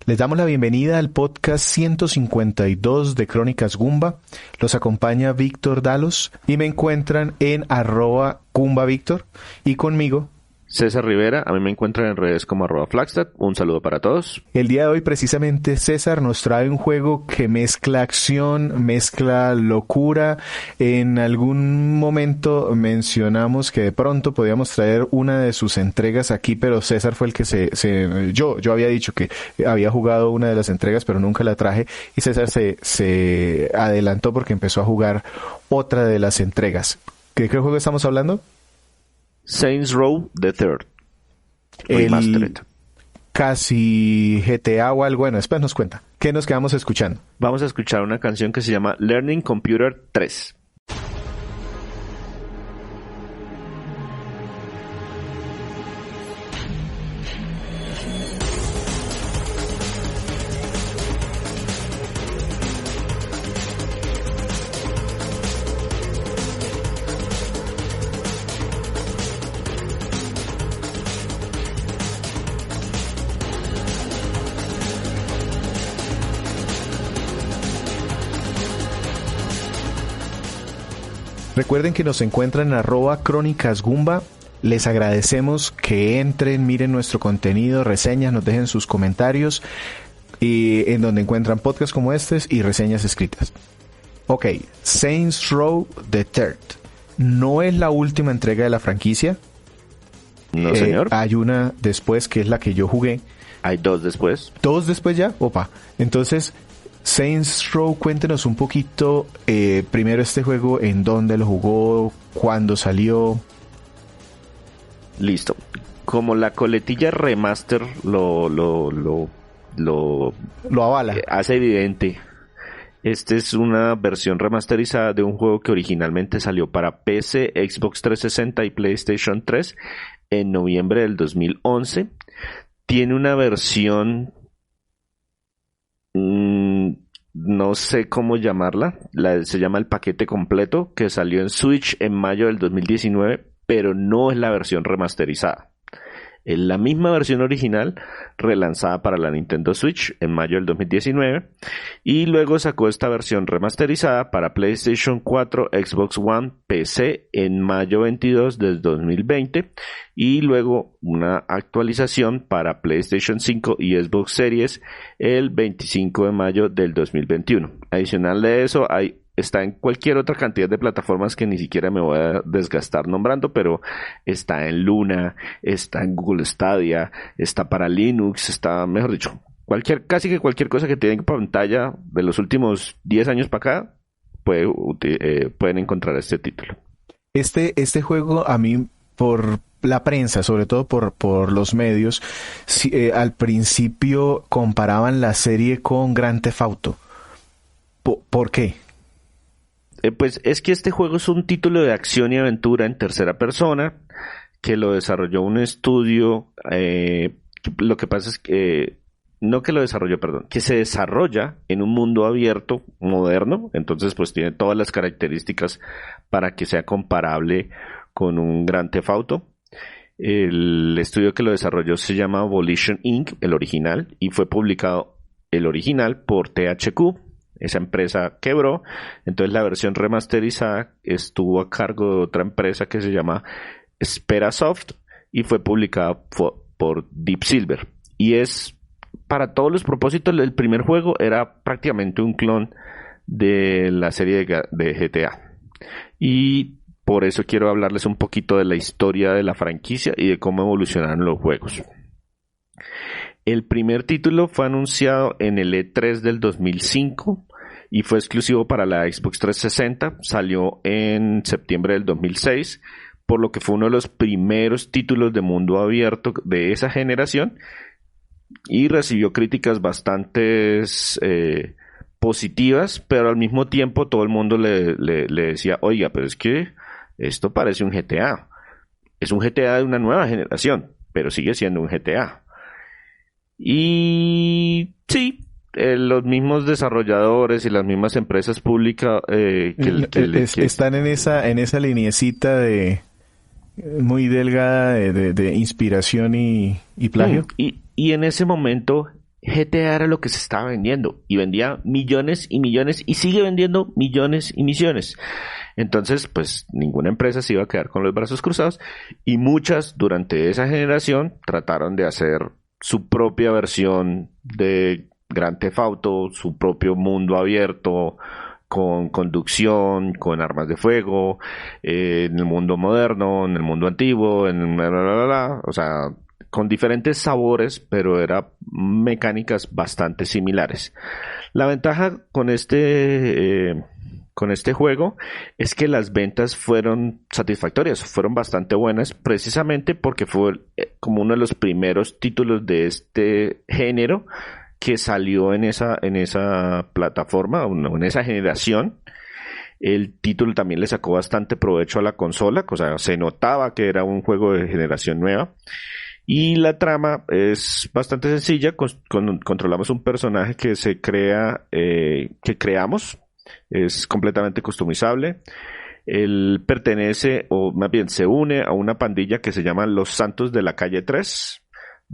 Les damos la bienvenida al podcast 152 de Crónicas Gumba. Los acompaña Víctor Dalos y me encuentran en @GumbaVictor y conmigo César Rivera. A mí me encuentran en redes como @Flagstad. Un saludo para todos. El día de hoy precisamente César nos trae un juego que mezcla acción, mezcla locura. En algún momento mencionamos que de pronto podíamos traer una de sus entregas aquí, pero César fue el que yo había dicho que había jugado una de las entregas, pero nunca la traje, y César se adelantó porque empezó a jugar otra de las entregas. ¿De qué juego estamos hablando? Saints Row the Third Remastered. Casi GTA o algo. Bueno, después nos cuenta. ¿Qué nos quedamos escuchando? Vamos a escuchar una canción que se llama Learning Computer 3. Recuerden que nos encuentran en @CrónicasGumba. Les agradecemos que entren, miren nuestro contenido, reseñas, nos dejen sus comentarios, y en donde encuentran podcasts como estos y reseñas escritas. Ok, Saints Row the Third. No es la última entrega de la franquicia. No, señor. Hay una después que es la que yo jugué. Hay dos después. ¿Dos después ya? Opa. Entonces, Saints Row, cuéntenos un poquito, primero este juego, en dónde lo jugó, cuándo salió. Listo. Como la coletilla remaster lo avala, hace evidente. Esta es una versión remasterizada de un juego que originalmente salió para PC, Xbox 360 y PlayStation 3 en noviembre del 2011. Tiene una versión... no sé cómo llamarla, se llama el paquete completo, que salió en Switch en mayo del 2019, pero no es la versión remasterizada. Es la misma versión original relanzada para la Nintendo Switch en mayo del 2019, y luego sacó esta versión remasterizada para PlayStation 4, Xbox One, PC en mayo 22 del 2020, y luego una actualización para PlayStation 5 y Xbox Series el 25 de mayo del 2021. Adicional de eso, está en cualquier otra cantidad de plataformas que ni siquiera me voy a desgastar nombrando, pero está en Luna, está en Google Stadia, está para Linux, está, mejor dicho, casi que cualquier cosa que tenga en pantalla de los últimos 10 años para acá, pueden encontrar este título. Este juego, a mí, por la prensa, sobre todo por los medios, al principio comparaban la serie con Grand Theft Auto. ¿Por qué? Pues es que este juego es un título de acción y aventura en tercera persona que lo desarrolló un estudio. Lo que pasa es que que se desarrolla en un mundo abierto moderno, entonces pues tiene todas las características para que sea comparable con un Grand Theft Auto. El estudio que lo desarrolló se llama Volition Inc., el original, y fue publicado el original por THQ. Esa empresa quebró, entonces la versión remasterizada estuvo a cargo de otra empresa que se llama Sperasoft y fue publicada por Deep Silver. Y es, para todos los propósitos, el primer juego era prácticamente un clon de la serie de GTA. Y por eso quiero hablarles un poquito de la historia de la franquicia y de cómo evolucionaron los juegos. El primer título fue anunciado en el E3 del 2005 y fue exclusivo para la Xbox 360. Salió en septiembre del 2006, por lo que fue uno de los primeros títulos de mundo abierto de esa generación y recibió críticas bastante positivas, pero al mismo tiempo todo el mundo le decía, oiga, pero es que esto parece un GTA. Es un GTA de una nueva generación, pero sigue siendo un GTA. Y sí, los mismos desarrolladores y las mismas empresas públicas están en esa lineecita de muy delgada de inspiración y plagio. Y en ese momento GTA era lo que se estaba vendiendo y vendía millones y millones y sigue vendiendo millones y millones. Entonces, pues ninguna empresa se iba a quedar con los brazos cruzados y muchas durante esa generación trataron de hacer su propia versión de Grand Theft Auto, su propio mundo abierto, con conducción, con armas de fuego, en el mundo moderno, en el mundo antiguo, o sea, con diferentes sabores, pero eran mecánicas bastante similares. La ventaja con este juego es que las ventas fueron satisfactorias, fueron bastante buenas, precisamente porque fue como uno de los primeros títulos de este género que salió en esa plataforma, o en esa generación. El título también le sacó bastante provecho a la consola, o sea, se notaba que era un juego de generación nueva. Y la trama es bastante sencilla, controlamos un personaje que se crea, que creamos, es completamente customizable. Él pertenece, o más bien se une a una pandilla que se llama Los Santos de la Calle 3,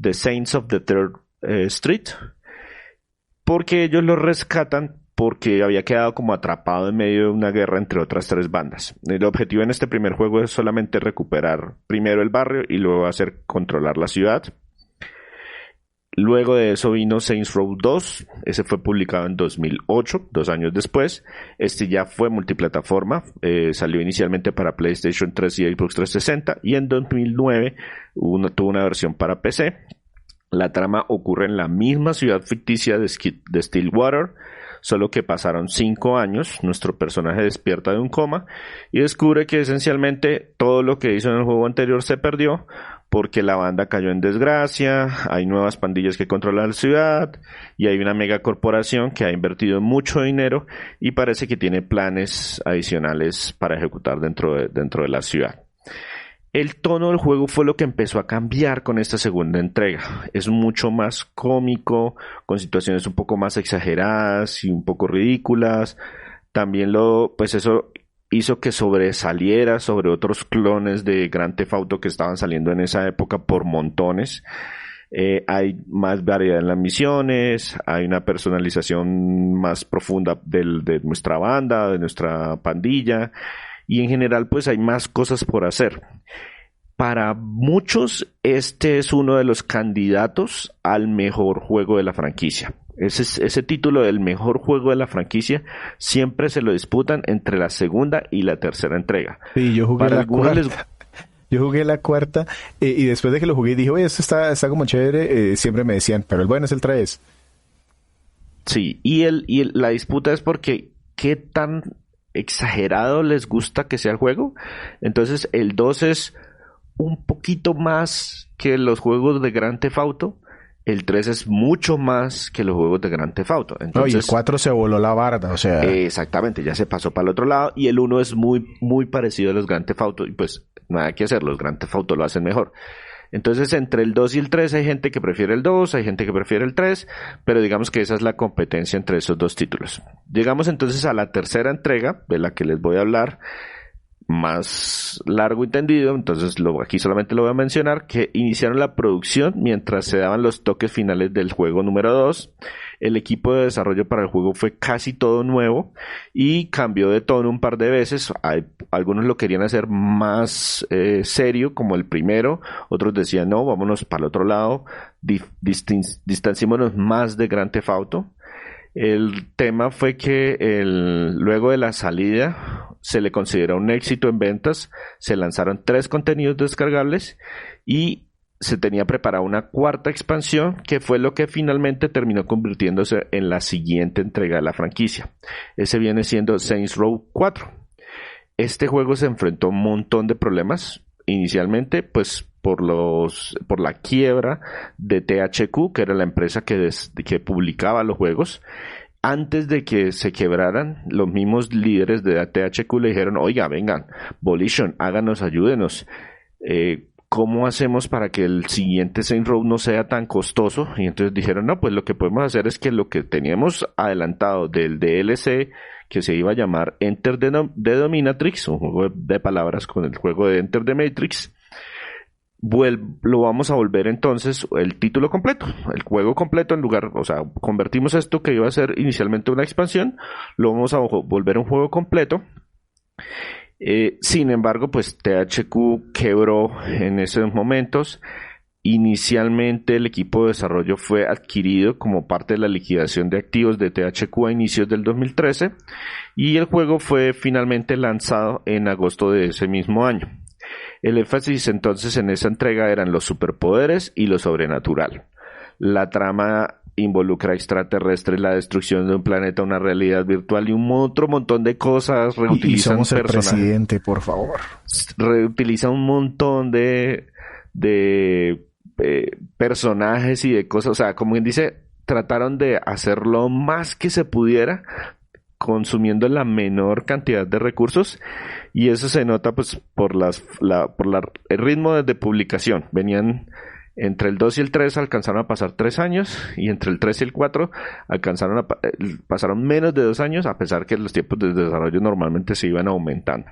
The Saints of the Third Street, porque ellos lo rescatan porque había quedado como atrapado en medio de una guerra entre otras 3 bandas. El objetivo en este primer juego es solamente recuperar primero el barrio y luego hacer controlar la ciudad. Luego de eso vino Saints Row 2, ese fue publicado en 2008, 2 años después. Este ya fue multiplataforma, salió inicialmente para PlayStation 3 y Xbox 360 y en 2009 tuvo una versión para PC. La trama ocurre en la misma ciudad ficticia de Stillwater, solo que pasaron 5 años. Nuestro personaje despierta de un coma y descubre que esencialmente todo lo que hizo en el juego anterior se perdió porque la banda cayó en desgracia, hay nuevas pandillas que controlan la ciudad y hay una megacorporación que ha invertido mucho dinero y parece que tiene planes adicionales para ejecutar dentro de la ciudad. El tono del juego fue lo que empezó a cambiar con esta segunda entrega. Es mucho más cómico, con situaciones un poco más exageradas y un poco ridículas. También pues eso hizo que sobresaliera sobre otros clones de Grand Theft Auto que estaban saliendo en esa época por montones. Hay más variedad en las misiones, hay una personalización más profunda de nuestra banda, de nuestra pandilla. Y en general pues hay más cosas por hacer. Para muchos este es uno de los candidatos al mejor juego de la franquicia. Ese título del mejor juego de la franquicia siempre se lo disputan entre la segunda y la tercera entrega. Sí, yo jugué la cuarta. Yo jugué la cuarta y después de que lo jugué dije, oye, esto está como chévere. Siempre me decían, pero el bueno es el 3. Sí, la disputa es porque qué tan exagerado les gusta que sea el juego. Entonces el 2 es un poquito más que los juegos de Grand Theft Auto. El 3 es mucho más que los juegos de Grand Theft Auto. Entonces, y el 4 se voló la barda, o sea. Exactamente, ya se pasó para el otro lado. Y el 1 es muy, muy parecido a los Grand Theft Auto. Y pues nada que hacer, los Grand Theft Auto lo hacen mejor. Entonces, entre el 2 y el 3 hay gente que prefiere el 2, hay gente que prefiere el 3, pero digamos que esa es la competencia entre esos dos títulos. Llegamos entonces a la tercera entrega, de la que les voy a hablar, más largo y tendido, entonces aquí solamente lo voy a mencionar, que iniciaron la producción mientras se daban los toques finales del juego número 2. El equipo de desarrollo para el juego fue casi todo nuevo y cambió de tono un par de veces. Algunos lo querían hacer más serio, como el primero. Otros decían, no, vámonos para el otro lado, distanciémonos más de Grand Theft Auto. El tema fue que luego de la salida se le consideró un éxito en ventas. Se lanzaron 3 contenidos descargables y se tenía preparada una cuarta expansión, que fue lo que finalmente terminó convirtiéndose en la siguiente entrega de la franquicia. Ese viene siendo Saints Row 4. Este juego se enfrentó a un montón de problemas. Inicialmente, pues por la quiebra de THQ, que era la empresa que publicaba los juegos. Antes de que se quebraran, los mismos líderes de THQ le dijeron, oiga, vengan, Volition, háganos, ayúdenos. ¿Cómo hacemos para que el siguiente Saints Row no sea tan costoso? Y entonces dijeron, no, pues lo que podemos hacer es que lo que teníamos adelantado del DLC, que se iba a llamar Enter the Dominatrix, un juego de palabras con el juego de Enter the Matrix, lo vamos a volver entonces el título completo, el juego completo en lugar, o sea, convertimos esto que iba a ser inicialmente una expansión, lo vamos a volver un juego completo. Sin embargo, pues THQ quebró en esos momentos. Inicialmente el equipo de desarrollo fue adquirido como parte de la liquidación de activos de THQ a inicios del 2013 y el juego fue finalmente lanzado en agosto de ese mismo año. El énfasis entonces en esa entrega eran los superpoderes y lo sobrenatural. La trama involucra extraterrestres, la destrucción de un planeta, una realidad virtual y un otro montón de cosas. Reutilizan somos el presidente, por favor. Reutiliza un montón de personajes y de cosas, o sea, como quien dice, trataron de hacer lo más que se pudiera consumiendo la menor cantidad de recursos y eso se nota pues por el ritmo de publicación. Venían entre el 2 y el 3 alcanzaron a pasar 3 años y entre el 3 y el 4 pasaron menos de 2 años, a pesar que los tiempos de desarrollo normalmente se iban aumentando.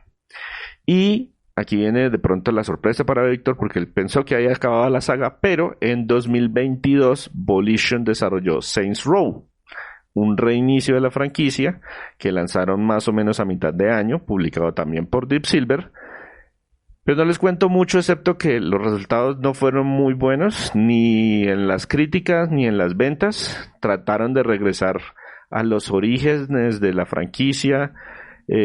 Y aquí viene de pronto la sorpresa para Víctor porque él pensó que había acabado la saga, pero en 2022 Volition desarrolló Saints Row, un reinicio de la franquicia que lanzaron más o menos a mitad de año, publicado también por Deep Silver. Pero no les cuento mucho excepto que los resultados no fueron muy buenos, ni en las críticas ni en las ventas. Trataron de regresar a los orígenes de la franquicia,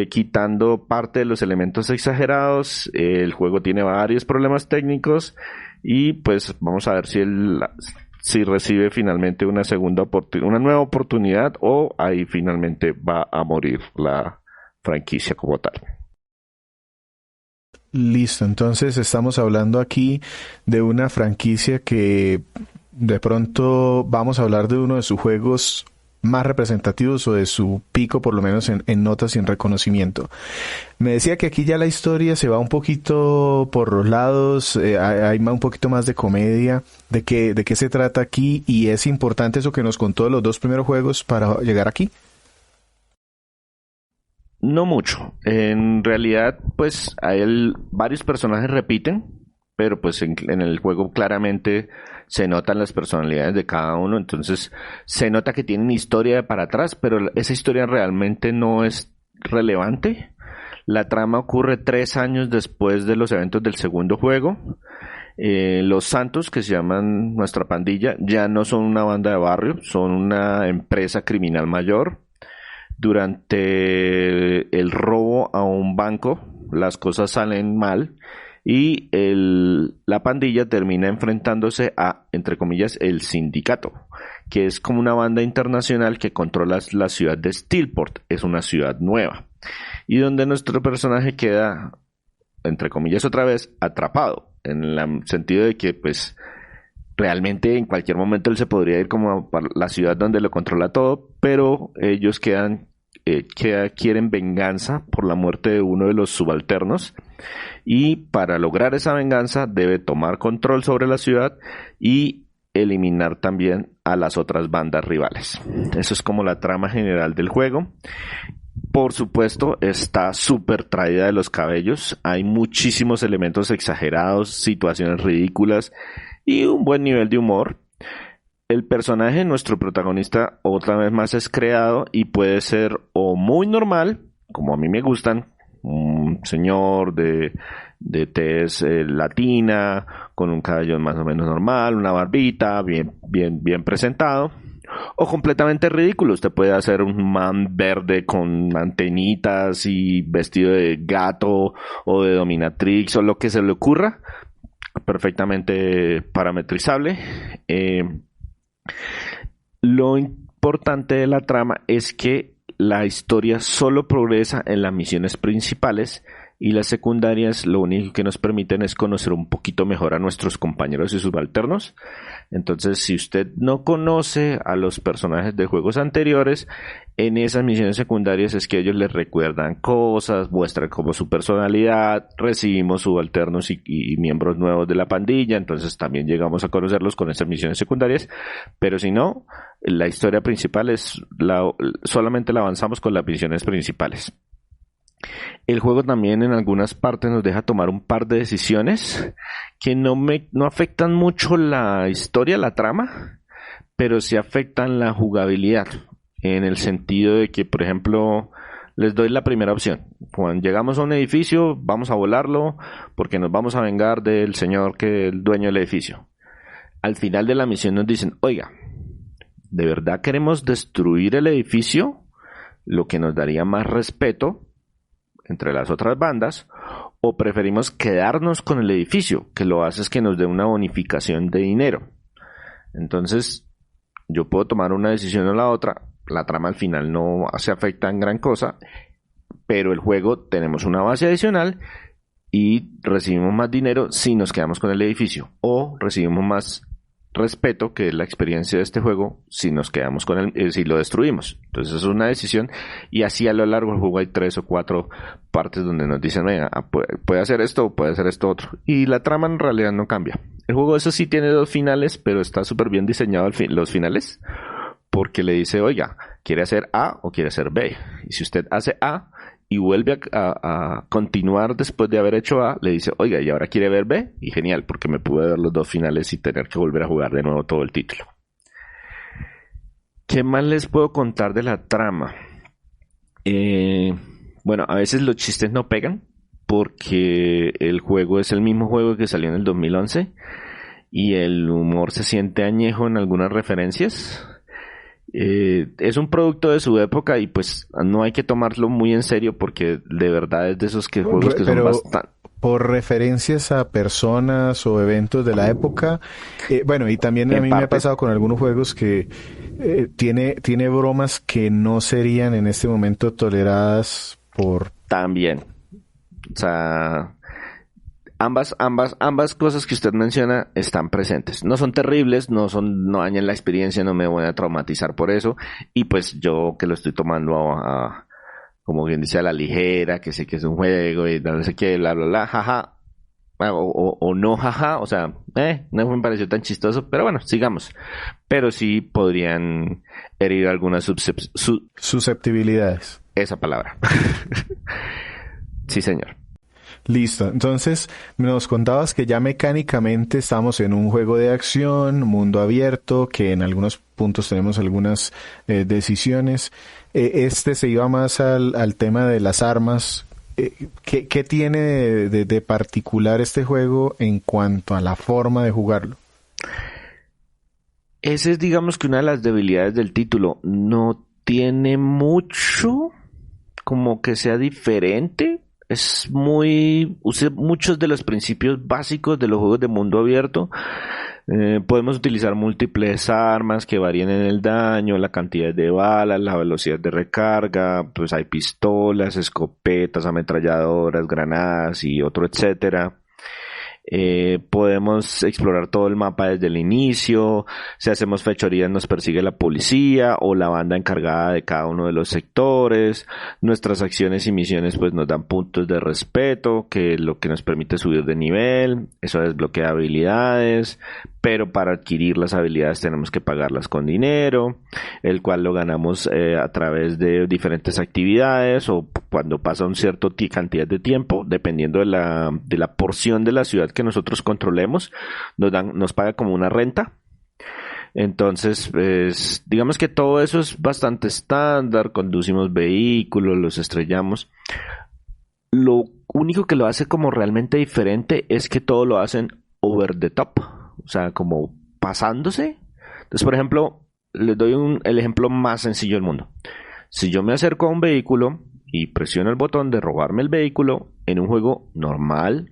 quitando parte de los elementos exagerados. El juego tiene varios problemas técnicos y pues vamos a ver si recibe finalmente una nueva oportunidad o ahí finalmente va a morir la franquicia como tal. Listo, entonces estamos hablando aquí de una franquicia que de pronto vamos a hablar de uno de sus juegos más representativos o de su pico por lo menos en notas y en reconocimiento. Me decía que aquí ya la historia se va un poquito por los lados, hay un poquito más de comedia. ¿De qué se trata aquí? Y es importante eso que nos contó de los 2 primeros juegos para llegar aquí. No mucho. En realidad, pues, varios personajes repiten, pero pues en el juego claramente se notan las personalidades de cada uno, entonces se nota que tienen historia de para atrás, pero esa historia realmente no es relevante. La trama ocurre 3 años después de los eventos del segundo juego. Los Santos, que se llaman nuestra pandilla, ya no son una banda de barrio, son una empresa criminal mayor. Durante el robo a un banco, las cosas salen mal y la pandilla termina enfrentándose a, entre comillas, el sindicato, que es como una banda internacional que controla la ciudad de Steelport, es una ciudad nueva, y donde nuestro personaje queda, entre comillas otra vez, atrapado, en el sentido de que pues realmente en cualquier momento él se podría ir como a la ciudad donde lo controla todo, pero ellos quieren venganza por la muerte de uno de los subalternos y para lograr esa venganza debe tomar control sobre la ciudad y eliminar también a las otras bandas rivales. Eso es como la trama general del juego. Por supuesto, está súper traída de los cabellos. Hay muchísimos elementos exagerados, situaciones ridículas y un buen nivel de humor. El personaje, nuestro protagonista, otra vez más es creado y puede ser o muy normal, como a mí me gustan, un señor de tez latina, con un cabello más o menos normal, una barbita, bien presentado, o completamente ridículo. Usted puede hacer un man verde con antenitas y vestido de gato o de dominatrix o lo que se le ocurra, perfectamente parametrizable. Lo importante de la trama es que la historia solo progresa en las misiones principales y las secundarias lo único que nos permiten es conocer un poquito mejor a nuestros compañeros y subalternos. Entonces, si usted no conoce a los personajes de juegos anteriores, en esas misiones secundarias es que ellos les recuerdan cosas, muestran como su personalidad, recibimos subalternos y miembros nuevos de la pandilla, entonces también llegamos a conocerlos con esas misiones secundarias, pero si no, la historia principal solamente la avanzamos con las misiones principales. El juego también en algunas partes nos deja tomar un par de decisiones que no afectan mucho la historia, la trama, pero sí afectan la jugabilidad, en el sentido de que, por ejemplo, les doy la primera opción. Cuando llegamos a un edificio, vamos a volarlo porque nos vamos a vengar del señor que el dueño del edificio. Al final de la misión nos dicen, oiga, ¿de verdad queremos destruir el edificio? Lo que nos daría más respeto entre las otras bandas, o preferimos quedarnos con el edificio, que lo hace es que nos dé una bonificación de dinero. Entonces, yo puedo tomar una decisión o la otra. La trama al final no se afecta en gran cosa, pero el juego tenemos una base adicional y recibimos más dinero si nos quedamos con el edificio, o recibimos más respeto, que es la experiencia de este juego, si nos quedamos con si lo destruimos. Entonces es una decisión, y así a lo largo del juego hay 3 o 4 partes donde nos dicen, venga, puede hacer esto o puede hacer esto otro, y la trama en realidad no cambia. El juego eso sí tiene 2 finales, pero está súper bien diseñado los finales, porque le dice, oiga, ¿quiere hacer A o quiere hacer B? Y si usted hace A y vuelve a continuar después de haber hecho A, le dice, oiga, ¿y ahora quiere ver B? Y genial, porque me pude ver los 2 finales y tener que volver a jugar de nuevo todo el título. ¿Qué más les puedo contar de la trama? Bueno, a veces los chistes no pegan, porque el juego es el mismo juego que salió en el 2011, y el humor se siente añejo en algunas referencias. Es un producto de su época y pues no hay que tomarlo muy en serio, porque de verdad es de esos juegos que son bastante... Por referencias a personas o eventos de la época, bueno, y también a mí me ha pasado con algunos juegos que tiene bromas que no serían en este momento toleradas por... También, o sea... Ambas cosas que usted menciona están presentes. No son terribles, no dañan la experiencia, no me voy a traumatizar por eso. Y pues yo que lo estoy tomando como bien dice, a la ligera, que sé que es un juego y no sé qué, bla, bla, bla, jaja. O no, jaja, o sea, no me pareció tan chistoso, pero bueno, sigamos. Pero sí podrían herir algunas susceptibilidades. Esa palabra. Sí, señor. Listo, entonces nos contabas que ya mecánicamente estamos en un juego de acción, mundo abierto, que en algunos puntos tenemos algunas decisiones. Este se iba más al tema de las armas. ¿Qué tiene de particular este juego en cuanto a la forma de jugarlo? Esa es, digamos, que una de las debilidades del título. No tiene mucho como que sea diferente. Usa muchos de los principios básicos de los juegos de mundo abierto. Podemos utilizar múltiples armas que varían en el daño, la cantidad de balas, la velocidad de recarga. Pues hay pistolas, escopetas, ametralladoras, granadas y otro etcétera. Podemos explorar todo el mapa desde el inicio. Si hacemos fechorías nos persigue la policía o la banda encargada de cada uno de los sectores. Nuestras acciones y misiones pues nos dan puntos de respeto, que es lo que nos permite subir de nivel. Eso desbloquea habilidades, pero para adquirir las habilidades tenemos que pagarlas con dinero, el cual lo ganamos a través de diferentes actividades o cuando pasa un cierto cantidad de tiempo, dependiendo de la porción de la ciudad que nosotros controlemos, nos paga como una renta. Entonces, pues, digamos que todo eso es bastante estándar. Conducimos vehículos, los estrellamos. Lo único que lo hace como realmente diferente es que todo lo hacen over the top, o sea, como pasándose. Entonces, por ejemplo, les doy el ejemplo más sencillo del mundo. Si yo me acerco a un vehículo y presiono el botón de robarme el vehículo en un juego normal,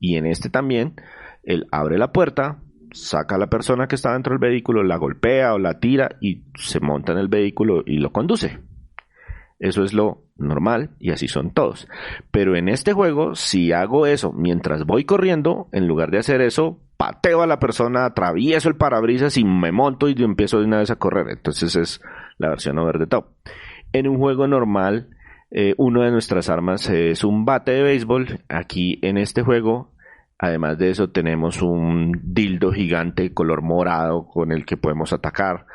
y en este también, él abre la puerta, saca a la persona que está dentro del vehículo, la golpea o la tira y se monta en el vehículo y lo conduce. Eso es lo normal y así son todos. Pero en este juego, si hago eso mientras voy corriendo, en lugar de hacer eso, pateo a la persona, atravieso el parabrisas y me monto y yo empiezo de una vez a correr. Entonces es la versión over the top. En un juego normal, una de nuestras armas es un bate de béisbol. Aquí en este juego, además de eso, tenemos un dildo gigante color morado con el que podemos atacar.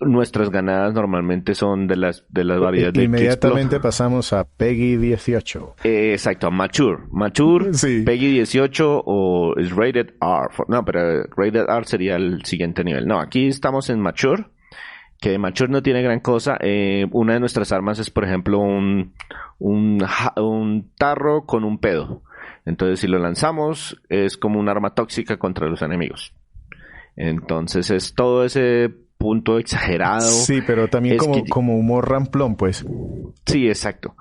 Nuestras ganadas normalmente son de las variedades de inmediatamente pasamos a Peggy 18. Exacto, a Mature. Mature, Sí. Peggy 18 o es Rated R. No, pero Rated R sería el siguiente nivel. No, aquí estamos en Mature, que de Mature no tiene gran cosa. Una de nuestras armas es, por ejemplo, un tarro con un pedo. Entonces, si lo lanzamos, es como un arma tóxica contra los enemigos. Entonces, es todo ese punto exagerado. Sí, pero también como humor ramplón, pues. Sí, exacto.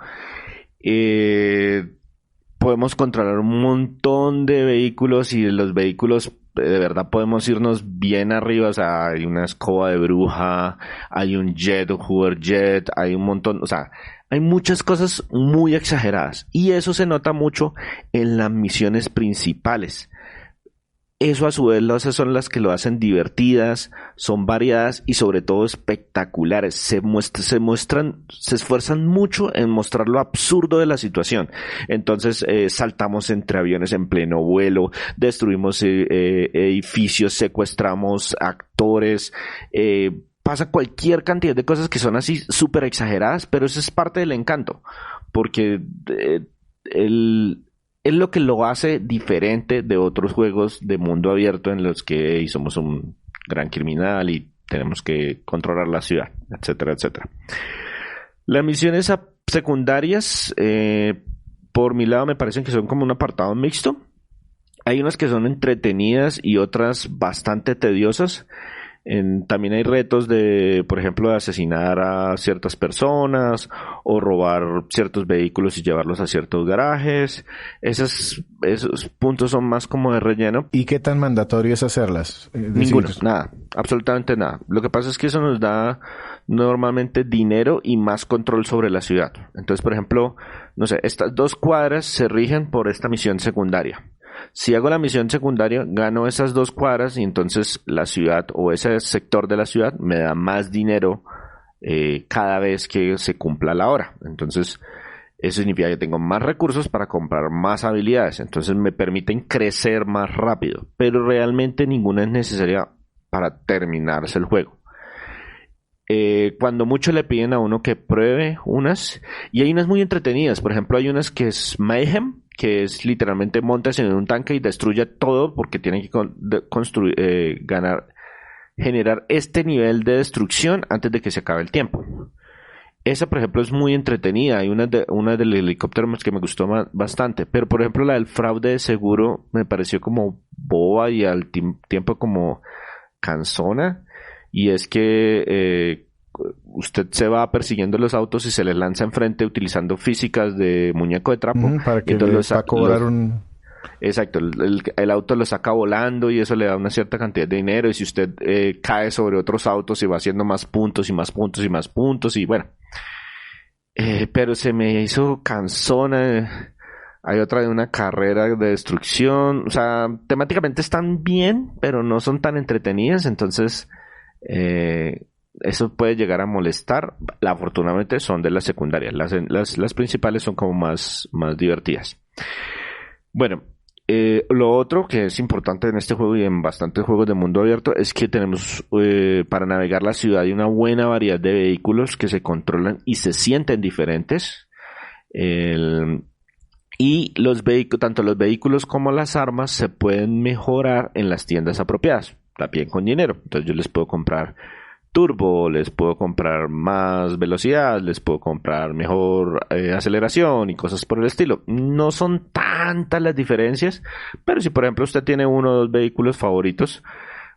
Podemos controlar un montón de vehículos y los vehículos de verdad podemos irnos bien arriba. O sea, hay una escoba de bruja, hay un jet, un Hoover jet, hay un montón, o sea, hay muchas cosas muy exageradas y eso se nota mucho en las misiones principales. Eso a su vez son las que lo hacen divertidas, son variadas y sobre todo espectaculares. Se esfuerzan mucho en mostrar lo absurdo de la situación. Entonces saltamos entre aviones en pleno vuelo, destruimos edificios, secuestramos actores, pasa cualquier cantidad de cosas que son así súper exageradas, pero eso es parte del encanto, porque es lo que lo hace diferente de otros juegos de mundo abierto en los que somos un gran criminal y tenemos que controlar la ciudad, etcétera, etcétera. Las misiones secundarias, por mi lado, me parecen que son como un apartado mixto. Hay unas que son entretenidas y otras bastante tediosas. También hay retos de, por ejemplo, de asesinar a ciertas personas o robar ciertos vehículos y llevarlos a ciertos garajes. Esos puntos son más como de relleno. ¿Y qué tan mandatorio es hacerlas? Ninguno, nada, absolutamente nada. Lo que pasa es que eso nos da normalmente dinero y más control sobre la ciudad. Entonces, por ejemplo, no sé, estas 2 cuadras se rigen por esta misión secundaria. Si hago la misión secundaria, gano esas 2 cuadras y entonces la ciudad o ese sector de la ciudad me da más dinero cada vez que se cumpla la hora. Entonces, eso significa que tengo más recursos para comprar más habilidades. Entonces, me permiten crecer más rápido. Pero realmente ninguna es necesaria para terminarse el juego. Cuando mucho le piden a uno que pruebe unas, y hay unas muy entretenidas. Por ejemplo, hay unas que es Mayhem, que es literalmente montas en un tanque y destruye todo porque tienen que generar este nivel de destrucción antes de que se acabe el tiempo. Esa, por ejemplo, es muy entretenida. Hay una del helicóptero que me gustó bastante, pero por ejemplo la del fraude de seguro me pareció como boba y al tiempo como cansona. Y es que usted se va persiguiendo los autos y se les lanza enfrente utilizando físicas de muñeco de trapo. Para que va a cobrar un... Exacto, el auto lo saca volando y eso le da una cierta cantidad de dinero. Y si usted cae sobre otros autos y va haciendo más puntos y más puntos y más puntos y bueno. Pero se me hizo cansona. Hay otra de una carrera de destrucción. O sea, temáticamente están bien, pero no son tan entretenidas. Entonces... eso puede llegar a molestar. Afortunadamente son de las secundarias. Las principales son como más divertidas. Bueno, lo otro que es importante en este juego y en bastantes juegos de mundo abierto es que tenemos para navegar la ciudad hay una buena variedad de vehículos que se controlan y se sienten diferentes. Y tanto los vehículos como las armas se pueden mejorar en las tiendas apropiadas, también con dinero. Entonces yo les puedo comprar turbo, les puedo comprar más velocidad, les puedo comprar mejor aceleración y cosas por el estilo. No son tantas las diferencias, pero si por ejemplo usted tiene 1 o 2 vehículos favoritos,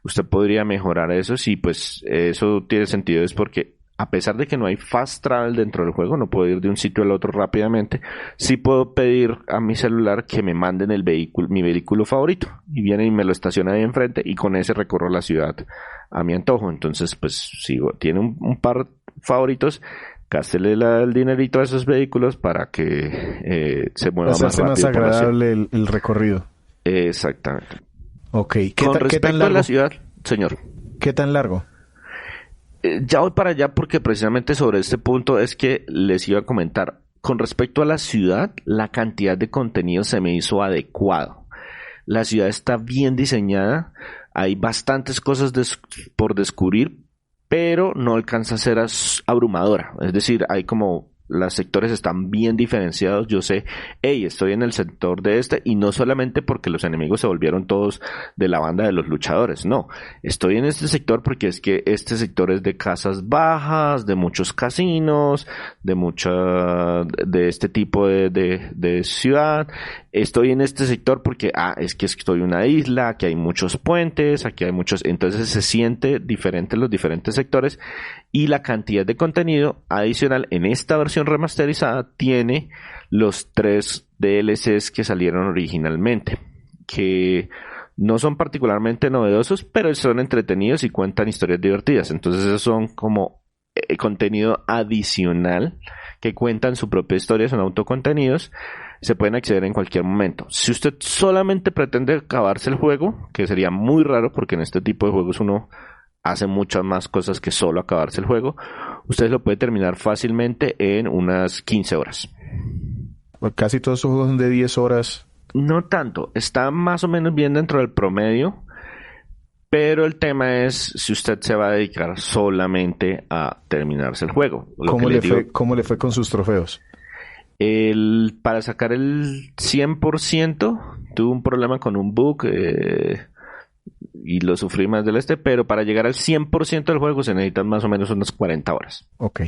usted podría mejorar esos y pues eso tiene sentido, es porque a pesar de que no hay fast travel dentro del juego, no puedo ir de un sitio al otro rápidamente, sí puedo pedir a mi celular que me manden mi vehículo favorito y viene y me lo estaciona ahí enfrente y con ese recorro la ciudad a mi antojo. Entonces pues si tiene un par favoritos, gástele el dinerito a esos vehículos para que se mueva más rápido. Más agradable el recorrido. Exactamente. Ok. Con respecto a la ciudad, señor. ¿Qué tan largo? Ya voy para allá porque precisamente sobre este punto es que les iba a comentar. Con respecto a la ciudad, la cantidad de contenido se me hizo adecuado. La ciudad está bien diseñada, hay bastantes cosas por descubrir, pero no alcanza a ser abrumadora. Es decir, hay como los sectores están bien diferenciados. Yo sé, hey, estoy en el sector de este, y no solamente porque los enemigos se volvieron todos de la banda de los luchadores, no. Estoy en este sector porque es que este sector es de casas bajas, de muchos casinos, de este tipo de ciudad. Estoy en este sector porque, es que estoy en una isla, aquí hay muchos puentes, aquí hay muchos, entonces se siente diferente en los diferentes sectores, y la cantidad de contenido adicional en esta versión remasterizada tiene los 3 DLCs que salieron originalmente, que no son particularmente novedosos, pero son entretenidos y cuentan historias divertidas. Entonces esos son como contenido adicional que cuentan su propia historia, son autocontenidos. Se pueden acceder en cualquier momento. Si usted solamente pretende acabarse el juego, que sería muy raro porque en este tipo de juegos uno hace muchas más cosas que solo acabarse el juego, usted lo puede terminar fácilmente en unas 15 horas. Pues casi todos esos juegos son de 10 horas. No tanto, está más o menos bien dentro del promedio, pero el tema es si usted se va a dedicar solamente a terminarse el juego. ¿Cómo le fue con sus trofeos? Para sacar el 100% tuve un problema con un bug y lo sufrí más pero para llegar al 100% del juego se necesitan más o menos unas 40 horas. Ok,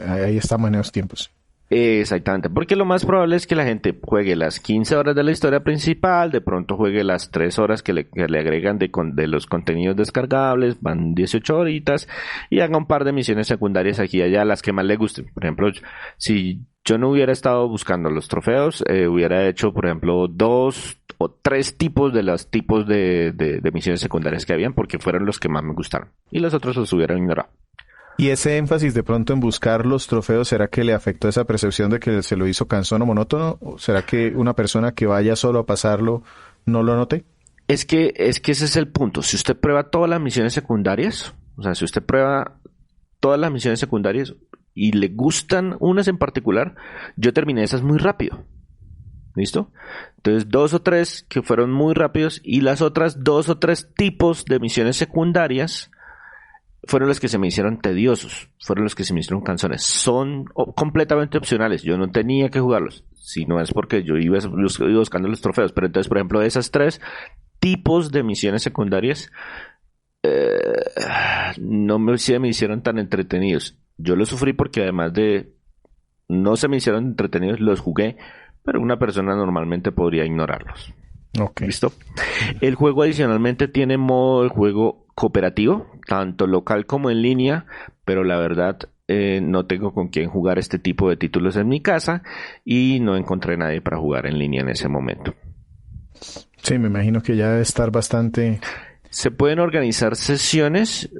ahí estamos en esos tiempos. Exactamente, porque lo más probable es que la gente juegue las 15 horas de la historia principal, de pronto juegue las 3 horas que le agregan de los contenidos descargables, van 18 horitas, y haga un par de misiones secundarias aquí y allá, las que más le gusten. Por ejemplo, si yo no hubiera estado buscando los trofeos, hubiera hecho, por ejemplo, 2 o 3 tipos de los tipos de misiones secundarias que habían, porque fueron los que más me gustaron, y los otros los hubieran ignorado. ¿Y ese énfasis de pronto en buscar los trofeos, será que le afectó esa percepción de que se lo hizo cansón o monótono? ¿O será que una persona que vaya solo a pasarlo no lo note? Es que ese es el punto. Si usted prueba todas las misiones secundarias, o sea, si usted prueba todas las misiones secundarias y le gustan unas en particular, yo terminé esas muy rápido. ¿Listo? Entonces 2 o 3 que fueron muy rápidos, y las otras 2 o 3 tipos de misiones secundarias fueron los que se me hicieron tediosos, fueron los que se me hicieron cansones. Son completamente opcionales, yo no tenía que jugarlos, si no es porque yo iba buscando los trofeos. Pero entonces, por ejemplo, esas 3 tipos de misiones secundarias no se me hicieron tan entretenidos. Yo los sufrí porque además de no se me hicieron entretenidos, los jugué, pero una persona normalmente podría ignorarlos. Okay. ¿Listo? El juego adicionalmente tiene modo de juego cooperativo, tanto local como en línea, pero la verdad no tengo con quién jugar este tipo de títulos en mi casa y no encontré nadie para jugar en línea en ese momento. Sí, me imagino que ya debe estar bastante... Se pueden organizar sesiones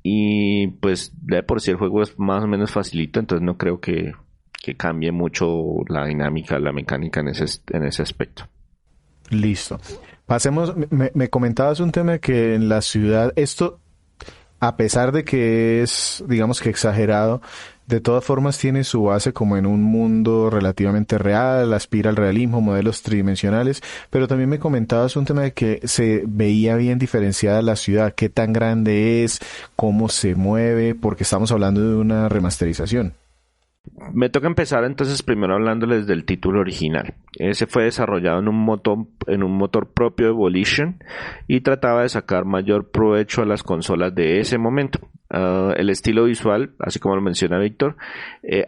y pues de por sí el juego es más o menos facilito, entonces no creo que cambie mucho la dinámica, la mecánica en ese aspecto. Listo. Pasemos, me comentabas un tema que en la ciudad, esto, a pesar de que es, digamos que exagerado, de todas formas tiene su base como en un mundo relativamente real, aspira al realismo, modelos tridimensionales, pero también me comentabas un tema de que se veía bien diferenciada la ciudad, qué tan grande es, cómo se mueve, porque estamos hablando de una remasterización. Me toca empezar entonces primero hablándoles del título original. Ese fue desarrollado en un motor propio de Volition y trataba de sacar mayor provecho a las consolas de ese momento. El estilo visual, así como lo menciona Víctor,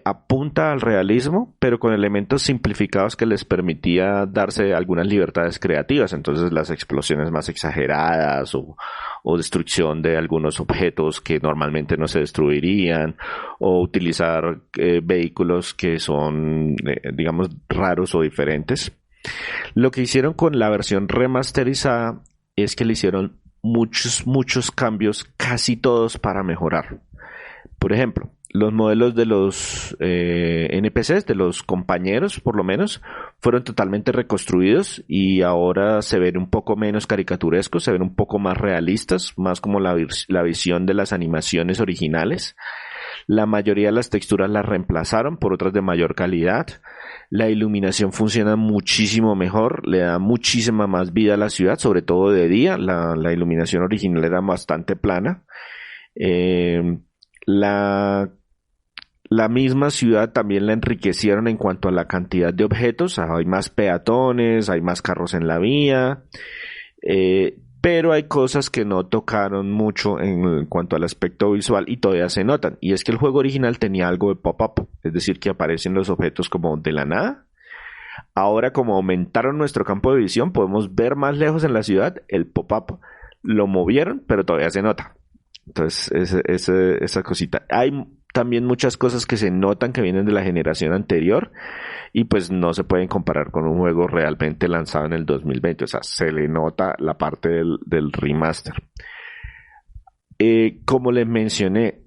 apunta al realismo, pero con elementos simplificados que les permitía darse algunas libertades creativas. Entonces las explosiones más exageradas o destrucción de algunos objetos que normalmente no se destruirían, o utilizar vehículos que son, digamos, raros o diferentes. Lo que hicieron con la versión remasterizada es que le hicieron muchos cambios, casi todos para mejorar. Por ejemplo, los modelos de los NPCs, de los compañeros por lo menos, fueron totalmente reconstruidos y ahora se ven un poco menos caricaturescos, se ven un poco más realistas, más como la visión de las animaciones originales. La mayoría de las texturas las reemplazaron por otras de mayor calidad. La iluminación funciona muchísimo mejor, le da muchísima más vida a la ciudad, sobre todo de día. La iluminación original era bastante plana. Eh, la, la misma ciudad también la enriquecieron en cuanto a la cantidad de objetos. Hay más peatones, hay más carros en la vía. Pero hay cosas que no tocaron mucho en cuanto al aspecto visual y todavía se notan. Y es que el juego original tenía algo de pop-up, es decir, que aparecen los objetos como de la nada. Ahora, como aumentaron nuestro campo de visión, podemos ver más lejos en la ciudad. El pop-up lo movieron, pero todavía se nota. Entonces, esa cosita. Hay también muchas cosas que se notan que vienen de la generación anterior y pues no se pueden comparar con un juego realmente lanzado en el 2020. O sea, se le nota la parte del remaster. Como les mencioné,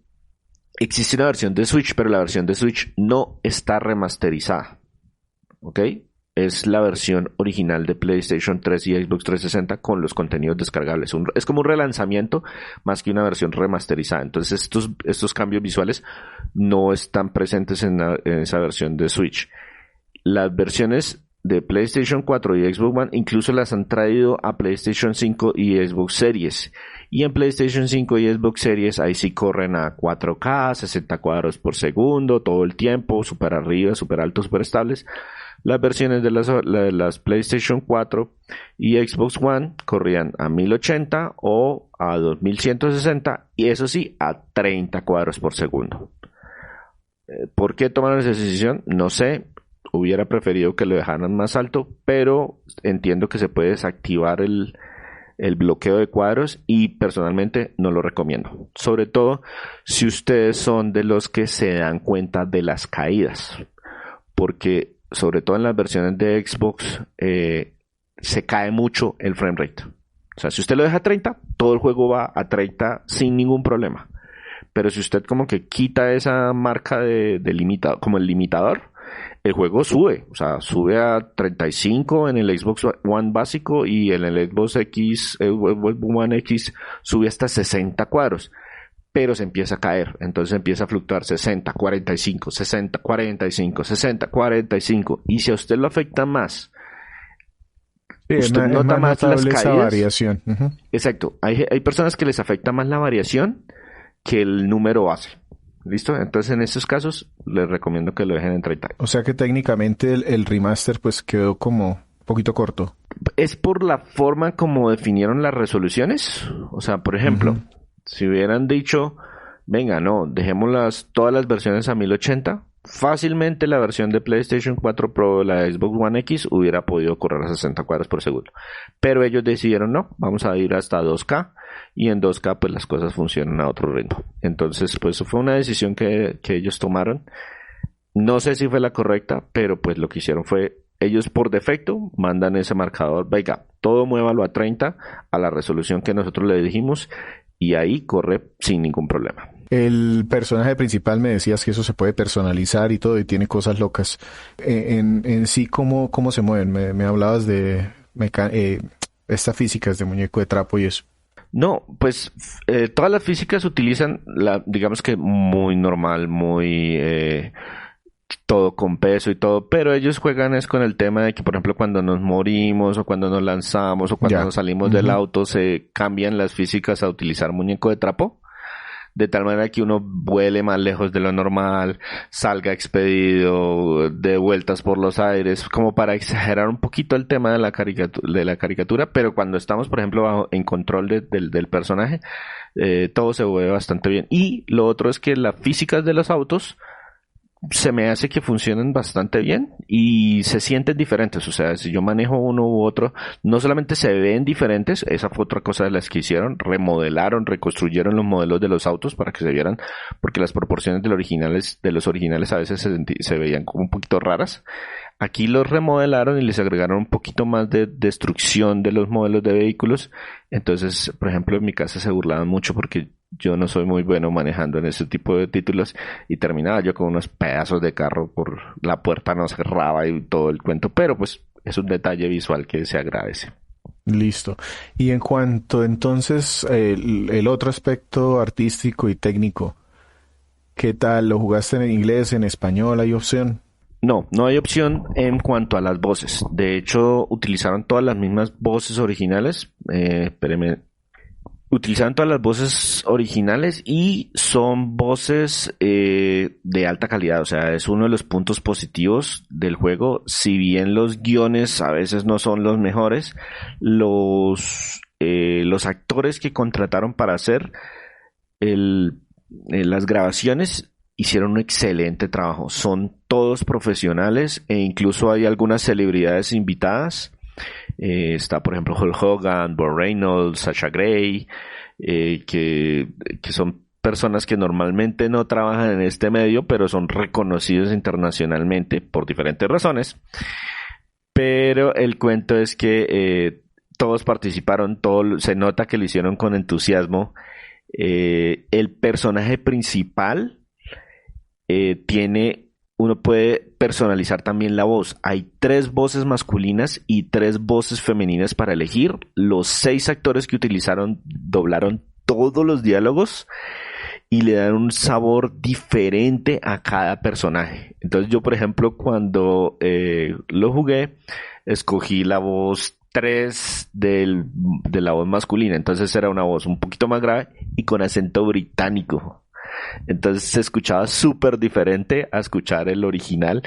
existe una versión de Switch, pero la versión de Switch no está remasterizada. ¿Ok? Es la versión original de PlayStation 3 y Xbox 360 con los contenidos descargables. Es como un relanzamiento más que una versión remasterizada. Entonces estos cambios visuales no están presentes en esa versión de Switch. Las versiones de PlayStation 4 y Xbox One incluso las han traído a PlayStation 5 y Xbox Series. Y en PlayStation 5 y Xbox Series ahí sí corren a 4K, 60 cuadros por segundo, todo el tiempo, súper arriba, súper alto, súper estables. Las versiones de las PlayStation 4 y Xbox One corrían a 1080 o a 2160 y eso sí a 30 cuadros por segundo. ¿Por qué tomaron esa decisión? No sé. Hubiera preferido que lo dejaran más alto, pero entiendo que se puede desactivar el bloqueo de cuadros y personalmente no lo recomiendo. Sobre todo si ustedes son de los que se dan cuenta de las caídas. Porque sobre todo en las versiones de Xbox se cae mucho el frame rate. O sea, si usted lo deja a 30, todo el juego va a 30 sin ningún problema. Pero si usted como que quita esa marca de limitado, como el limitador, el juego sube, o sea, sube a 35 en el Xbox One básico y en el Xbox One X sube hasta 60 cuadros, pero se empieza a caer, entonces empieza a fluctuar 60, 45, 60, 45, 60, 45, y si a usted lo afecta más, Sí, usted es nota más más las notable esa caídas. variación. Ujú. Exacto, hay personas que les afecta más la variación que el número base. ¿Listo? Entonces en estos casos les recomiendo que lo dejen en 30. O sea que técnicamente el remaster pues quedó como un poquito corto. Es por la forma como definieron las resoluciones. O sea, por ejemplo, Ujú. si hubieran dicho, venga, no, dejemos todas las versiones a 1080, fácilmente la versión de PlayStation 4 Pro, la de Xbox One X, hubiera podido correr a 60 cuadros por segundo. Pero ellos decidieron, no, vamos a ir hasta 2K. Y en 2K pues las cosas funcionan a otro ritmo. Entonces pues fue una decisión que ellos tomaron. No sé si fue la correcta, pero pues lo que hicieron fue, ellos por defecto mandan ese marcador, venga, todo muévalo a 30 a la resolución que nosotros le dijimos y ahí corre sin ningún problema. El personaje principal me decías que eso se puede personalizar y todo y tiene cosas locas. En sí, ¿cómo se mueven? Me hablabas de estas físicas de muñeco de trapo y eso. No, pues todas las físicas utilizan, digamos que muy normal, muy todo con peso y todo, pero ellos juegan es con el tema de que, por ejemplo, cuando nos morimos o cuando nos lanzamos o cuando Ya. nos salimos del auto, se cambian las físicas a utilizar muñeco de trapo. De tal manera que uno vuele más lejos de lo normal, salga expedido, de vueltas por los aires, como para exagerar un poquito el tema de la caricatura, pero cuando estamos, por ejemplo, en control del personaje, todo se mueve bastante bien. Y lo otro es que las físicas de los autos se me hace que funcionan bastante bien y se sienten diferentes. O sea, si yo manejo uno u otro, no solamente se ven diferentes, esa fue otra cosa de las que hicieron, remodelaron, reconstruyeron los modelos de los autos para que se vieran, porque las proporciones de los originales a veces se veían como un poquito raras. Aquí los remodelaron y les agregaron un poquito más de destrucción de los modelos de vehículos. Entonces, por ejemplo, en mi casa se burlaban mucho porque yo no soy muy bueno manejando en ese tipo de títulos y terminaba yo con unos pedazos de carro por la puerta no cerraba y todo el cuento, pero pues es un detalle visual que se agradece. Listo. Y en cuanto entonces el otro aspecto artístico y técnico, ¿qué tal? ¿Lo jugaste en inglés, en español? ¿Hay opción? No, no hay opción en cuanto a las voces. De hecho, utilizaron todas las mismas voces originales. Espéreme. Utilizaron todas las voces originales y son voces de alta calidad, o sea, es uno de los puntos positivos del juego. Si bien los guiones a veces no son los mejores, los actores que contrataron para hacer las grabaciones hicieron un excelente trabajo. Son todos profesionales e incluso hay algunas celebridades invitadas. Está por ejemplo Hulk Hogan, Burt Reynolds, Sasha Grey, que son personas que normalmente no trabajan en este medio, pero son reconocidos internacionalmente por diferentes razones. Pero el cuento es que todos participaron, se nota que lo hicieron con entusiasmo. El personaje principal uno puede personalizar también la voz. Hay 3 voces masculinas y 3 voces femeninas para elegir. Los 6 actores que utilizaron doblaron todos los diálogos y le dan un sabor diferente a cada personaje. Entonces yo, por ejemplo, cuando lo jugué, escogí la voz 3 de la voz masculina. Entonces era una voz un poquito más grave y con acento británico. Entonces se escuchaba súper diferente a escuchar el original,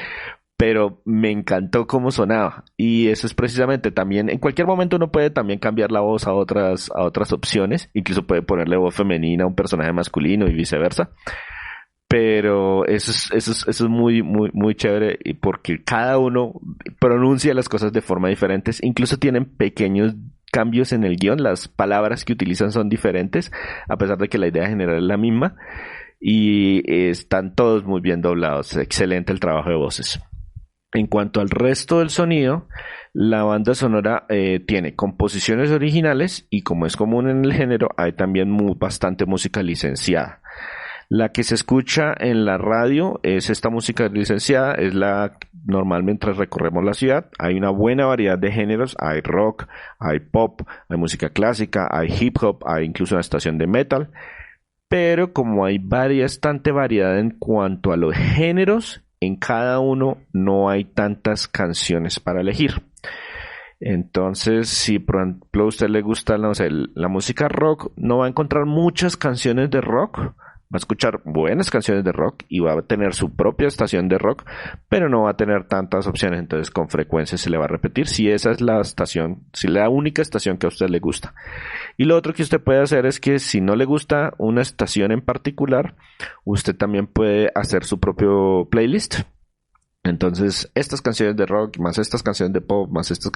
pero me encantó cómo sonaba. Y eso es precisamente también, en cualquier momento uno puede también cambiar la voz a otras opciones, incluso puede ponerle voz femenina a un personaje masculino y viceversa. Pero eso es muy, muy, muy chévere porque cada uno pronuncia las cosas de forma diferentes, incluso tienen pequeños cambios en el guión, las palabras que utilizan son diferentes, a pesar de que la idea general es la misma, y están todos muy bien doblados. Excelente el trabajo de voces. En cuanto al resto del sonido, la banda sonora tiene composiciones originales y, como es común en el género, hay también bastante música licenciada. La que se escucha en la radio es esta música licenciada, es la normal mientras recorremos la ciudad. Hay una buena variedad de géneros, hay rock, hay pop, hay música clásica, hay hip hop, hay incluso una estación de metal. Pero como hay bastante variedad en cuanto a los géneros, en cada uno no hay tantas canciones para elegir. Entonces, si por ejemplo a usted le gusta, no sé, la música rock, no va a encontrar muchas canciones de rock. Va a escuchar buenas canciones de rock y va a tener su propia estación de rock, pero no va a tener tantas opciones. Entonces con frecuencia se le va a repetir si esa es la estación, si la única estación que a usted le gusta. Y lo otro que usted puede hacer es que si no le gusta una estación en particular, usted también puede hacer su propio playlist. Entonces, estas canciones de rock, más estas canciones de pop, más estas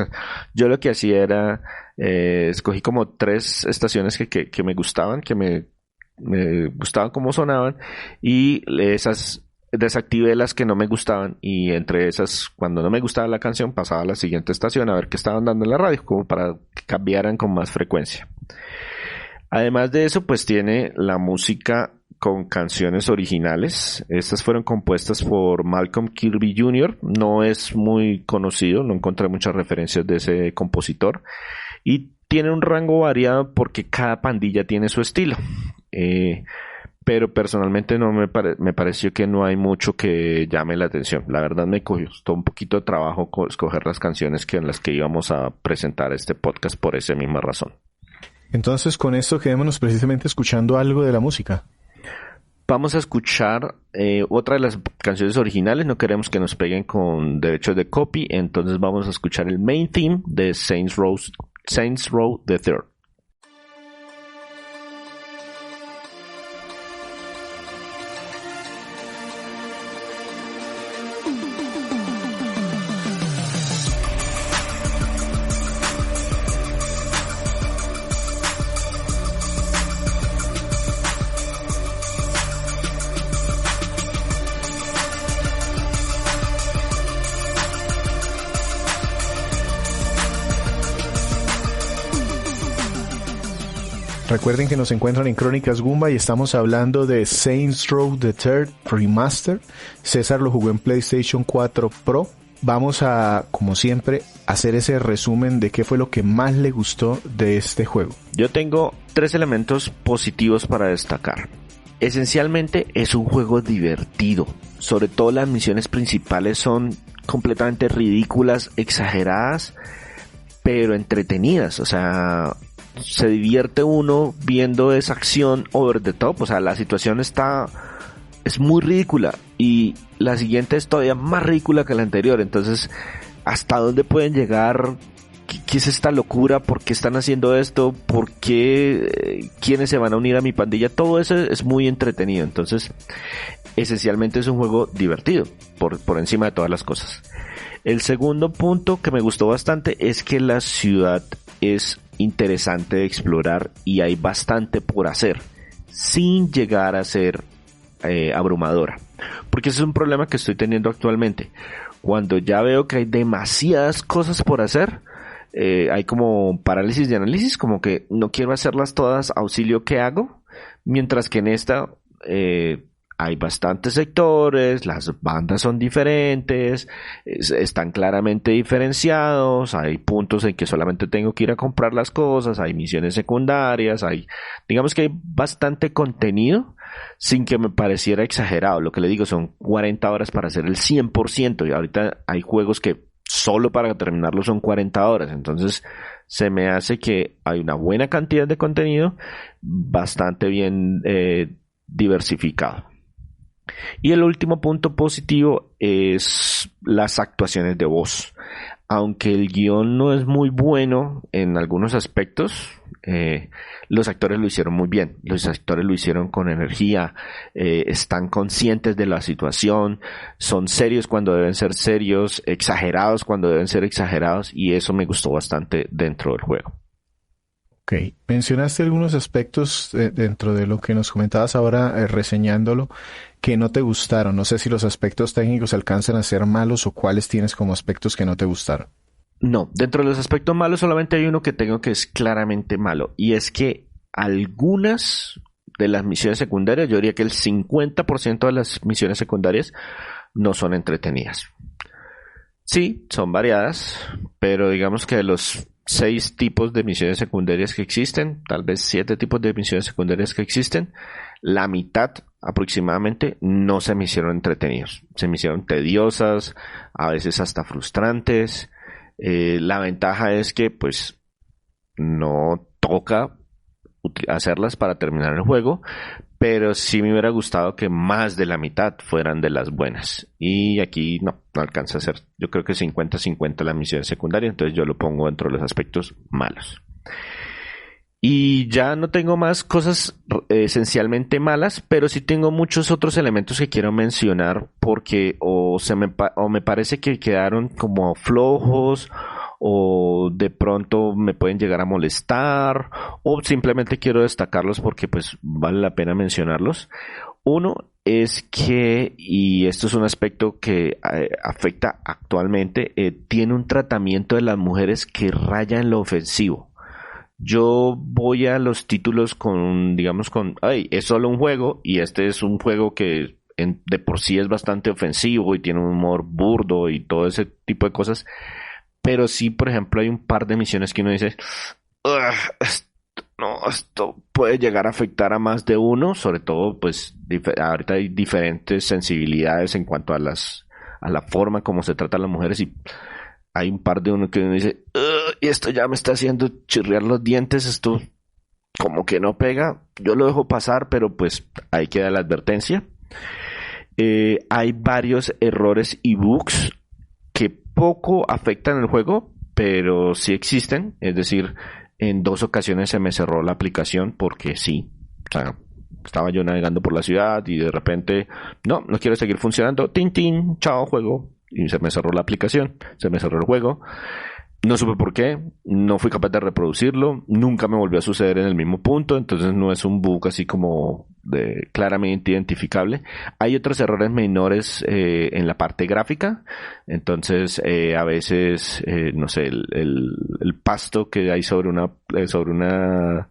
yo lo que hacía era, escogí como 3 estaciones que me gustaban, que me gustaban cómo sonaban, y esas desactivé las que no me gustaban, y entre esas, cuando no me gustaba la canción, pasaba a la siguiente estación a ver qué estaban dando en la radio, como para que cambiaran con más frecuencia. Además de eso, pues tiene la música con canciones originales. Estas fueron compuestas por Malcolm Kirby Jr. No es muy conocido, no encontré muchas referencias de ese compositor, y tiene un rango variado porque cada pandilla tiene su estilo. Pero personalmente no me pareció que no hay mucho que llame la atención. La verdad me costó un poquito de trabajo escoger las canciones en las que íbamos a presentar este podcast por esa misma razón. Entonces, con esto quedémonos precisamente escuchando algo de la música. Vamos a escuchar otra de las canciones originales. No queremos que nos peguen con derechos de copy, entonces vamos a escuchar el main theme de Saints Row the Third. Recuerden que nos encuentran en Crónicas Goomba y estamos hablando de Saints Row the Third Remaster. César lo jugó en PlayStation 4 Pro. Vamos a, como siempre, hacer ese resumen de qué fue lo que más le gustó de este juego. Yo tengo 3 elementos positivos para destacar. Esencialmente es un juego divertido. Sobre todo las misiones principales son completamente ridículas, exageradas, pero entretenidas. O sea, se divierte uno viendo esa acción over the top, o sea, la situación es muy ridícula y la siguiente es todavía más ridícula que la anterior, entonces, ¿hasta dónde pueden llegar? ¿Qué es esta locura? ¿Por qué están haciendo esto? ¿Por qué? ¿Quiénes se van a unir a mi pandilla? Todo eso es muy entretenido. Entonces, esencialmente es un juego divertido, por encima de todas las cosas. El segundo punto que me gustó bastante es que la ciudad es interesante de explorar y hay bastante por hacer, sin llegar a ser abrumadora. Porque ese es un problema que estoy teniendo actualmente. Cuando ya veo que hay demasiadas cosas por hacer, hay como parálisis de análisis, como que no quiero hacerlas todas, auxilio, ¿qué hago? Mientras que en esta hay bastantes sectores, las bandas son diferentes, están claramente diferenciados, hay puntos en que solamente tengo que ir a comprar las cosas, hay misiones secundarias, digamos que hay bastante contenido sin que me pareciera exagerado. Lo que le digo, son 40 horas para hacer el 100%, y ahorita hay juegos que solo para terminarlo son 40 horas, entonces se me hace que hay una buena cantidad de contenido, bastante bien diversificado. Y el último punto positivo es las actuaciones de voz. Aunque el guión no es muy bueno en algunos aspectos, los actores lo hicieron muy bien. Los actores lo hicieron con energía, están conscientes de la situación, son serios cuando deben ser serios, exagerados cuando deben ser exagerados, y eso me gustó bastante dentro del juego. Ok, mencionaste algunos aspectos dentro de lo que nos comentabas ahora, reseñándolo, que no te gustaron. No sé si los aspectos técnicos alcanzan a ser malos o cuáles tienes como aspectos que no te gustaron. No, dentro de los aspectos malos solamente hay uno que tengo que es claramente malo, y es que algunas de las misiones secundarias, yo diría que el 50% de las misiones secundarias no son entretenidas. Sí, son variadas, pero digamos que de los 6 tipos de misiones secundarias que existen, tal vez 7 tipos de misiones secundarias que existen, la mitad aproximadamente no se me hicieron entretenidos, se me hicieron tediosas, a veces hasta frustrantes. La ventaja es que pues no toca hacerlas para terminar el juego, pero sí me hubiera gustado que más de la mitad fueran de las buenas, y aquí no alcanza a ser, yo creo que 50-50 la misión secundaria, entonces yo lo pongo dentro de los aspectos malos. Y ya no tengo más cosas esencialmente malas, pero sí tengo muchos otros elementos que quiero mencionar porque o me parece que quedaron como flojos, o de pronto me pueden llegar a molestar, o simplemente quiero destacarlos porque pues vale la pena mencionarlos. Uno es que, y esto es un aspecto que afecta actualmente, tiene un tratamiento de las mujeres que raya en lo ofensivo. Yo voy a los títulos es solo un juego, y este es un juego que de por sí es bastante ofensivo y tiene un humor burdo y todo ese tipo de cosas. Pero sí, por ejemplo, hay un par de misiones que uno dice, esto puede llegar a afectar a más de uno, sobre todo, pues, ahorita hay diferentes sensibilidades en cuanto a la forma como se trata a las mujeres, y hay un par de uno que uno dice, y esto ya me está haciendo chirriar los dientes, esto como que no pega. Yo lo dejo pasar, pero pues ahí queda la advertencia. Hay varios errores y bugs que poco afectan el juego, pero sí existen. Es decir, en 2 ocasiones se me cerró la aplicación porque sí. O sea, estaba yo navegando por la ciudad y de repente, no quiero seguir funcionando. Tin, tin, chao, juego. Y se me cerró la aplicación, se me cerró el juego. No supe por qué, no fui capaz de reproducirlo, nunca me volvió a suceder en el mismo punto, entonces no es un bug así como claramente identificable. Hay otros errores menores en la parte gráfica, entonces a veces, no sé, el pasto que hay sobre una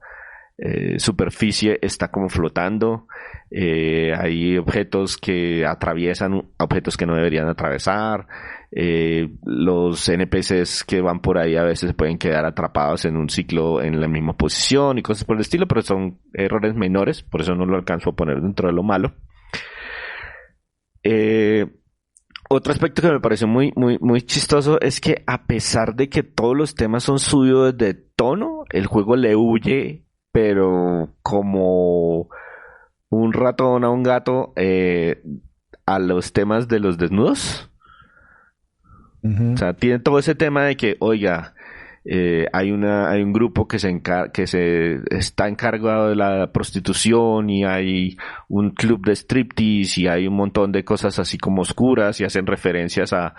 superficie está como flotando. Hay objetos que atraviesan objetos que no deberían atravesar. Los NPCs que van por ahí a veces pueden quedar atrapados en un ciclo en la misma posición y cosas por el estilo, pero son errores menores, por eso no lo alcanzo a poner dentro de lo malo. Otro aspecto que me pareció muy chistoso es que a pesar de que todos los temas son subidos de tono, el juego le huye, pero como un ratón a un gato, a los temas de los desnudos. Ujú. O sea, tiene todo ese tema de que, oiga, hay un grupo que se está encargado de la prostitución y hay un club de striptease y hay un montón de cosas así como oscuras y hacen referencias a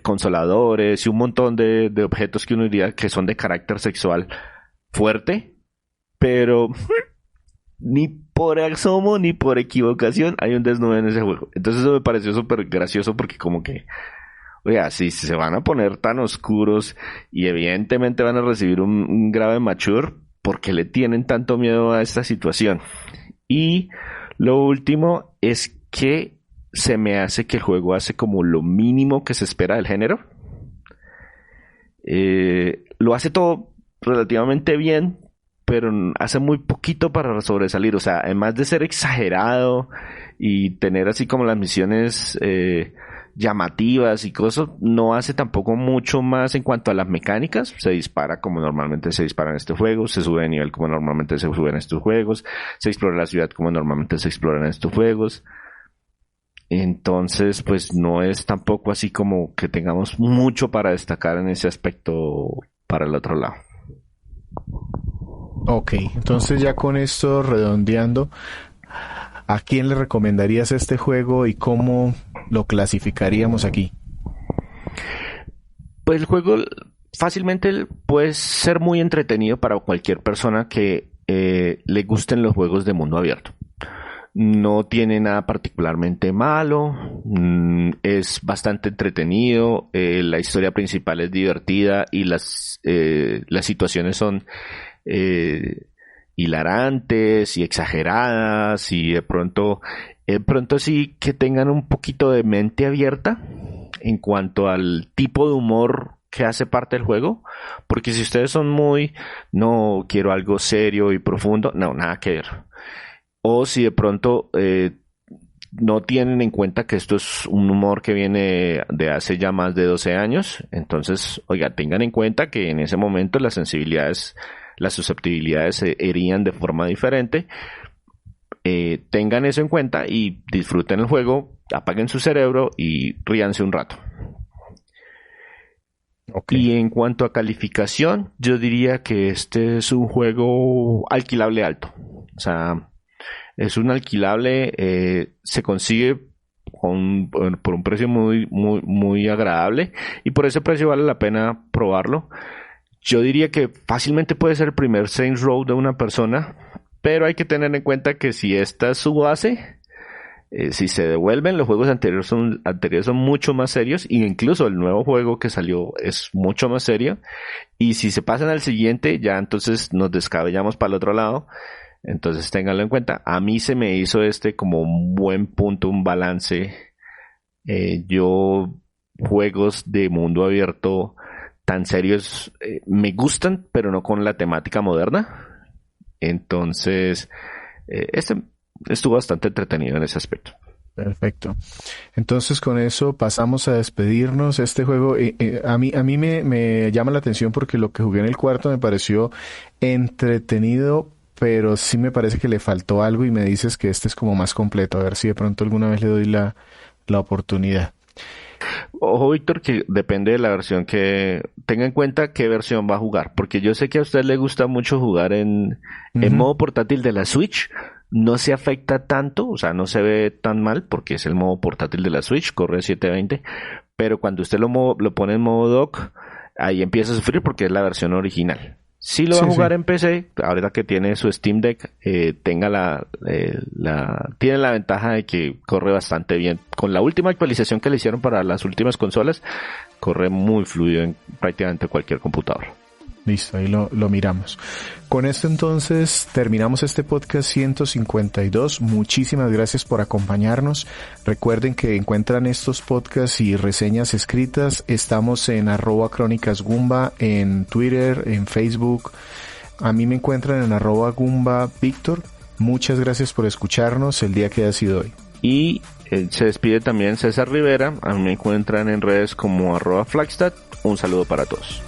consoladores y un montón de objetos que uno diría que son de carácter sexual fuerte, pero ni por asomo ni por equivocación hay un desnudo en ese juego. Entonces eso me pareció súper gracioso porque como que, oiga, si se van a poner tan oscuros y evidentemente van a recibir un grave mature, ¿por qué le tienen tanto miedo a esta situación? Y lo último es que se me hace que el juego hace como lo mínimo que se espera del género. Lo hace todo relativamente bien, pero hace muy poquito para sobresalir. O sea, además de ser exagerado y tener así como las misiones llamativas y cosas, no hace tampoco mucho más en cuanto a las mecánicas. Se dispara como normalmente se dispara en este juego, se sube de nivel como normalmente se sube en estos juegos, se explora la ciudad como normalmente se explora en estos juegos. Entonces, pues no es tampoco así como que tengamos mucho para destacar en ese aspecto para el otro lado. Ok, entonces ya con esto redondeando, ¿a quién le recomendarías este juego y cómo lo clasificaríamos aquí? Pues el juego fácilmente puede ser muy entretenido para cualquier persona que le gusten los juegos de mundo abierto. No tiene nada particularmente malo, es bastante entretenido, la historia principal es divertida y las situaciones son hilarantes y exageradas y de pronto sí que tengan un poquito de mente abierta en cuanto al tipo de humor que hace parte del juego, porque si ustedes son no quiero algo serio y profundo, no, nada que ver. O si de pronto no tienen en cuenta que esto es un humor que viene de hace ya más de 12 años, entonces, oiga, tengan en cuenta que en ese momento las sensibilidades, las susceptibilidades se herían de forma diferente. Tengan eso en cuenta y disfruten el juego, apaguen su cerebro y ríanse un rato. Okay. Y en cuanto a calificación, yo diría que este es un juego alquilable alto. O sea, es un alquilable, se consigue por un precio muy agradable y por ese precio vale la pena probarlo. Yo diría que fácilmente puede ser el primer Saints Row de una persona, pero hay que tener en cuenta que si esta es su base, si se devuelven, los juegos anteriores son mucho más serios, y incluso el nuevo juego que salió es mucho más serio, y si se pasan al siguiente, ya entonces nos descabellamos para el otro lado. Entonces ténganlo en cuenta. A mí se me hizo como un buen punto, un balance. Yo juegos de mundo abierto tan serios me gustan, pero no con la temática moderna. Entonces, estuvo bastante entretenido en ese aspecto. Perfecto. Entonces con eso pasamos a despedirnos. Este juego a mí me llama la atención porque lo que jugué en el cuarto me pareció entretenido, pero sí me parece que le faltó algo y me dices que este es como más completo. A ver si de pronto alguna vez le doy la oportunidad. Ojo, Víctor, que depende de la versión que... Tenga en cuenta qué versión va a jugar, porque yo sé que a usted le gusta mucho jugar en modo portátil de la Switch. No se afecta tanto, o sea, no se ve tan mal porque es el modo portátil de la Switch, corre 720, pero cuando usted lo pone en modo dock, ahí empieza a sufrir porque es la versión original. Si lo va a jugar en PC, ahorita que tiene su Steam Deck, tiene la ventaja de que corre bastante bien. Con la última actualización que le hicieron para las últimas consolas, corre muy fluido en prácticamente cualquier computador. Listo, ahí lo miramos. Con esto entonces terminamos este podcast 152. Muchísimas gracias por acompañarnos. Recuerden que encuentran estos podcasts y reseñas escritas. Estamos en @crónicasgumba en Twitter, en Facebook. A mí me encuentran en @GumbaVictor. Muchas gracias por escucharnos el día que ha sido hoy. Y se despide también César Rivera. A mí me encuentran en redes como @Flagstad. Un saludo para todos.